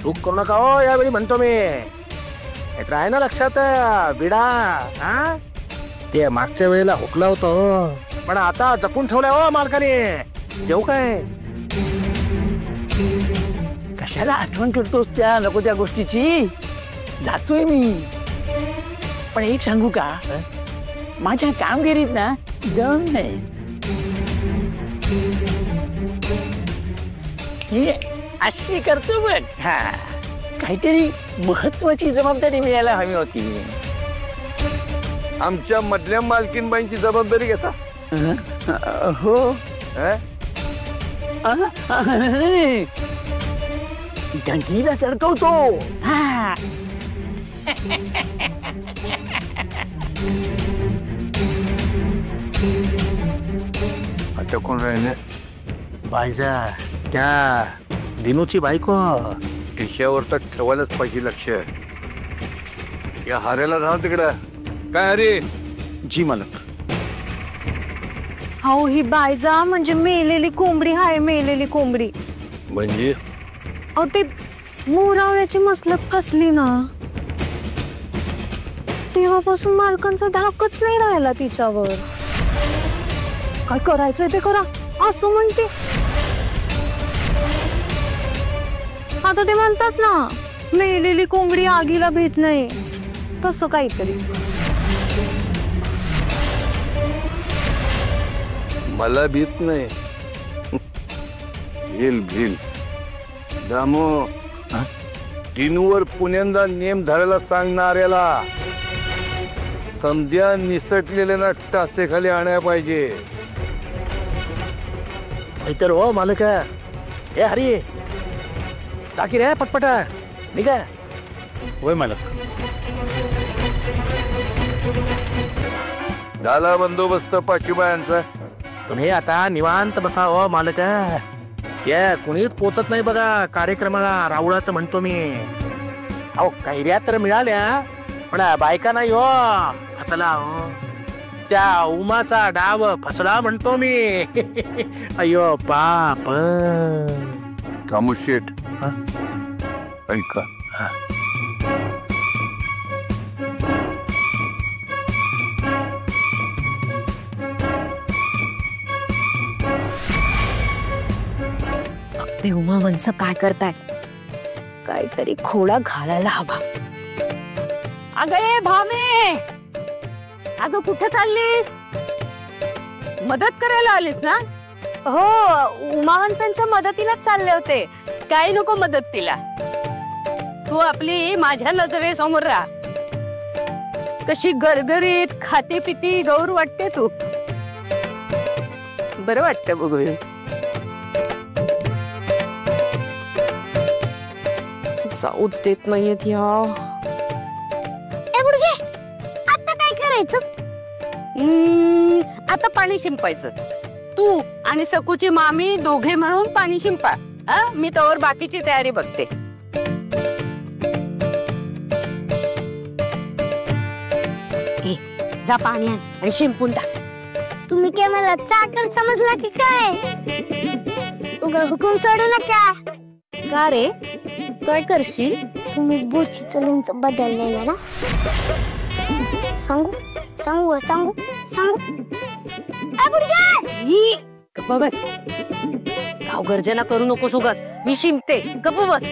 चूक करू नका हो यावेळी म्हणतो मी. नाहीतर आहे ना लक्षात विडा. हा ते मागच्या वेळेला हुकला होतो पण आता जपून ठेवलाय हो मालकाने. देऊ काय? कशाला आठवण करतोस त्या नको त्या गोष्टीची? जातोय मी. पण एक सांगू का, माझ्या कामगिरीत ना दम नाही. हे अशी करतो बघ. हा काहीतरी महत्वाची जबाबदारी मिळायला हवी होती. आमच्या मधल्या मालकीनबाईंची जबाबदारी घेता? हो. गंगीला चरकवतो. हा आता कोण राहिले? पाहिजा त्या दिनूची बायको. खिशावर तर ठेवायलाच पाहिजे लक्ष. या हारेला राहा तिकडं. काय अरे? जी मालक. हो ही बायजा म्हणजे मेलेली कोंबडी आहे. मेलेली कोंबडी म्हणजे? अहो ते मोरावण्याची मसलत फसली ना, तेव्हापासून मालकांचा धाकच नाही राहिला तिच्यावर. काय करायचंय ते करा असं म्हणते. आता ते म्हणतात ना, मेलेली कोंबडी आगीला भीत नाही, तसं काहीतरी. मला भीत नाही. भील भील दामो. दिनूवर पुण्यांदा नेम धरायला सांगणाऱ्याला समध्या निसटलेल्या टाचेखाली आणायला पाहिजे. नाहीतर हो मालक. ए हरी टाकी रे पटपट निघा. होय मालक. झाला बंदोबस्त पाचीबायांचा. तुम्ही आता निवांत बसा हो मालक. या कुणीच पोचत नाही बघा कार्यक्रमाला. रावळात म्हणतो मी. अहो कैऱ्या तर मिळाल्या पण बायका नाही हो. फसला हो. त्या उमाचा डाव फसला म्हणतो मी. अयो पाप. कामू शेठ ऐका. ते उमावंश काय करताय? काहीतरी खोडा घालायला हवा. अगं ये भामे, अगं कुठे चाललीस? मदत करायला आलीस ना? हो उमावंशांच्या मदतीलाच चालले होते. काय नको मदत तिला. तू आपली माझ्या नजरेसमोर राहा. कशी गरगरीत खाती पिती गौर वाटते तू. बरं वाटतं बघून. जाऊच देत नाहीयेत या. आता काय करायचं? आता पाणी शिंपायचं. तू आणि सकूची मामी दोघे मिळून पाणी शिंपा. मी तोवर बाकीची तयारी बघते. जा पाणी आण आणि शिंपून टाक. तुम्ही काय मला चाकर समजला की काय? उगा हुकूम सोडू नका. का रे काय करशील? तुम्हीच बुरशीचं लोणचं बदललेलं ना. सांगू सांगू सांगू सांगू. गप्प बस. गाव गर्जना करू नकोस उगाच. मी शिंपते. गप्प बस.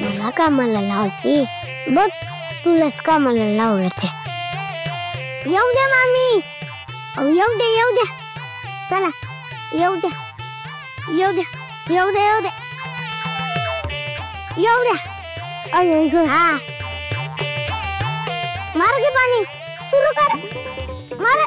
मला कामाला लावते बघ. तुलाच कामाला लावते. येऊ द्या मामी. येऊ द्या येऊ द्या. चला येऊ द्या येऊ द्या येऊ द्या येऊ द्या येऊ द्या. अय ग. हा मार गे पाणी सुरू कर. मार.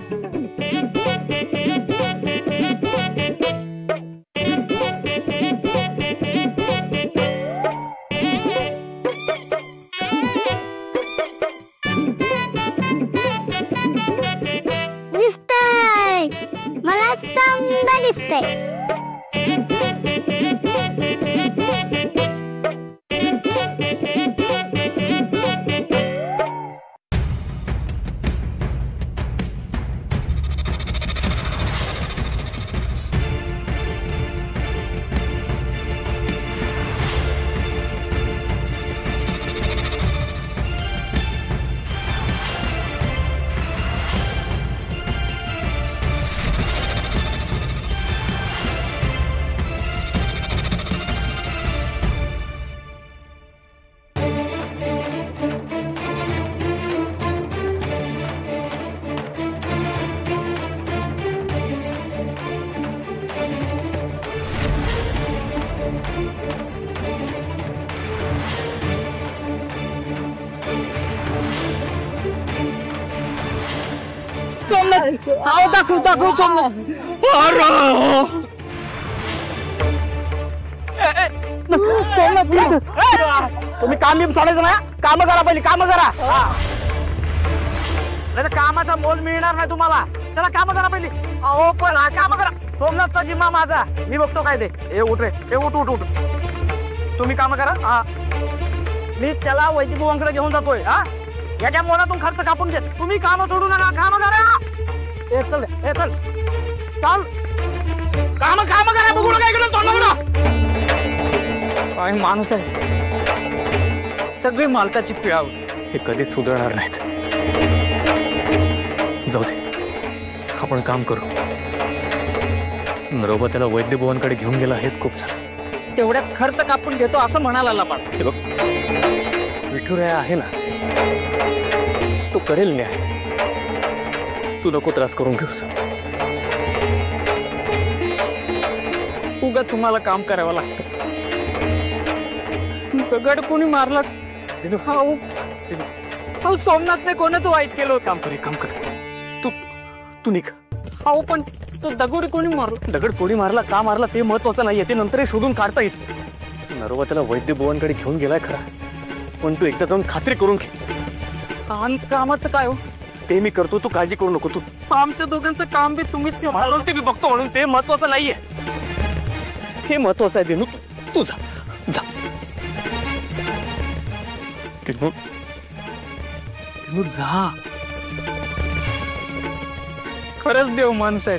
दिसतंय मला समजा दिसतंय. दाखव तुम्ही काम बिम सोडायचं ना, काम करा पहिली, काम करा. नाही तर कामाचा मोल मिळणार नाही तुम्हाला. चला काम करा पहिली. अहो पण काम करा. सोमनाथचा जिम्मा माझा, मी बघतो काय ते. ए उठ रे, ए उठ उठ उठ. तुम्ही काम करा. हा मी त्याला वैद्यभुवांकडे घेऊन जातोय. हा याच्या मोलातून खर्च कापून घेत. तुम्ही काम सोडू नका, काम करा. ए चल, ए चल, चाल काम काम करा. बघू नका इकडे, तोंडाकडे. काय माणूस आहे, सगळी मालकाची पिळाव. हे कधीच सुधारणार नाहीत. जाऊ दे, आपण काम करू. नरोबा त्याला वैद्यभुवांकडे घेऊन गेला हेच खूप झालं. तेवढ्यात खर्च कापून घेतो असं म्हणाला लबाड. हे बघ, विठुराया आहे ना, तो करेल न्याय. तू नको त्रास करून घेऊस. उगा तुम्हाला काम करावं लागतं. दगड कोणी मारला. सोमनाथने कोणाचं वाईट केलं. काम कर, काम कर. तू निघ. अहो पण तो दगड कोणी मारला. दगड कोणी मारला, का मारला ते महत्वाचं नाहीये. ते नंतरही शोधून काढता येईल. नरोबा त्याला वैद्यभुवांकडे घेऊन गेलाय खरा, पण तू एकदा जाऊन खात्री करून घे. कामाचं काय हो, ते मी करतो, तू काळजी करू नको. तू आमच्या दोघांचं काम बी तुम्हीच म्हणून ते मी बघतो, म्हणून ते महत्वाचं नाहीये. हे महत्वाचं आहे दिनू. तू जा जा. दिनू जा. खरंच देव माणूस आहे.